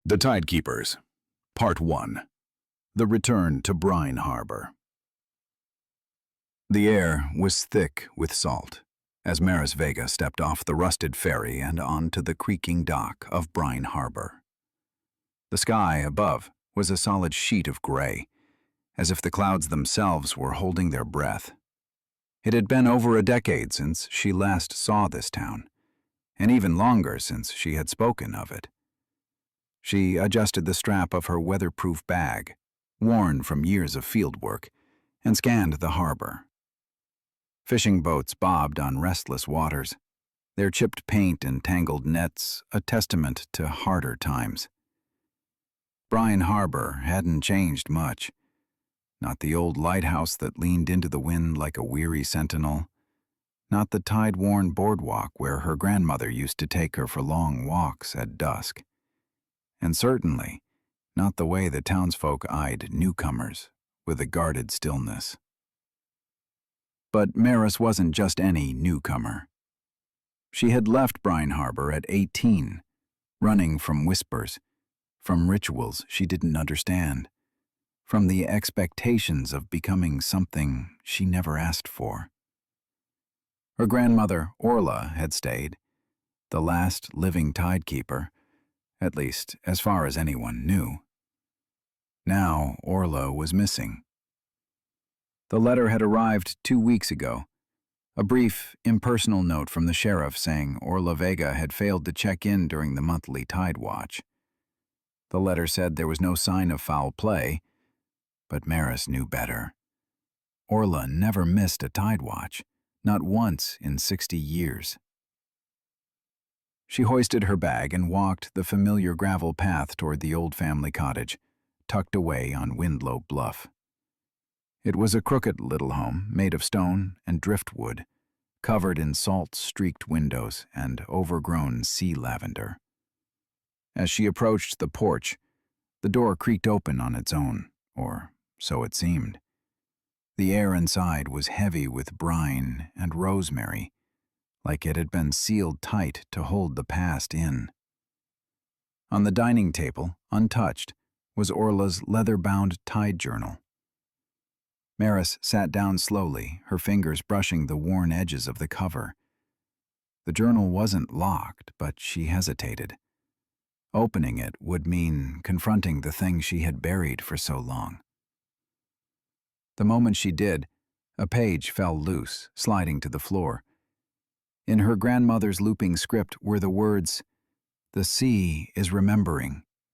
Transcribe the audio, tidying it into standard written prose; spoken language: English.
The Tidekeepers, Part 1. The Return to Brine Harbor. The air was thick with salt as Maris Vega stepped off the rusted ferry and onto the creaking dock of Brine Harbor. The sky above was a solid sheet of gray, as if the clouds themselves were holding their breath. It had been over a decade since she last saw this town, and even longer since she had spoken of it. She adjusted the strap of her weatherproof bag, worn from years of field work, and scanned the harbor. Fishing boats bobbed on restless waters, their chipped paint and tangled nets a testament to harder times. Brine Harbor hadn't changed much. Not the old lighthouse that leaned into the wind like a weary sentinel, not the tide-worn boardwalk where her grandmother used to take her for long walks at dusk. And certainly not the way the townsfolk eyed newcomers with a guarded stillness. But Maris wasn't just any newcomer. She had left Brine Harbor at 18, running from whispers, from rituals she didn't understand, from the expectations of becoming something she never asked for. Her grandmother, Orla, had stayed, the last living tidekeeper, at least as far as anyone knew. Now Orla was missing. The letter had arrived 2 weeks ago, a brief, impersonal note from the sheriff saying Orla Vega had failed to check in during the monthly tide watch. The letter said there was no sign of foul play, but Maris knew better. Orla never missed a tide watch, not once in 60 years. She hoisted her bag and walked the familiar gravel path toward the old family cottage, tucked away on Windlow Bluff. It was a crooked little home made of stone and driftwood, covered in salt-streaked windows and overgrown sea lavender. As she approached the porch, the door creaked open on its own, or so it seemed. The air inside was heavy with brine and rosemary, like it had been sealed tight to hold the past in. On the dining table, untouched, was Orla's leather-bound tide journal. Maris sat down slowly, her fingers brushing the worn edges of the cover. The journal wasn't locked, but she hesitated. Opening it would mean confronting the thing she had buried for so long. The moment she did, a page fell loose, sliding to the floor. In her grandmother's looping script were the words, "The sea is remembering."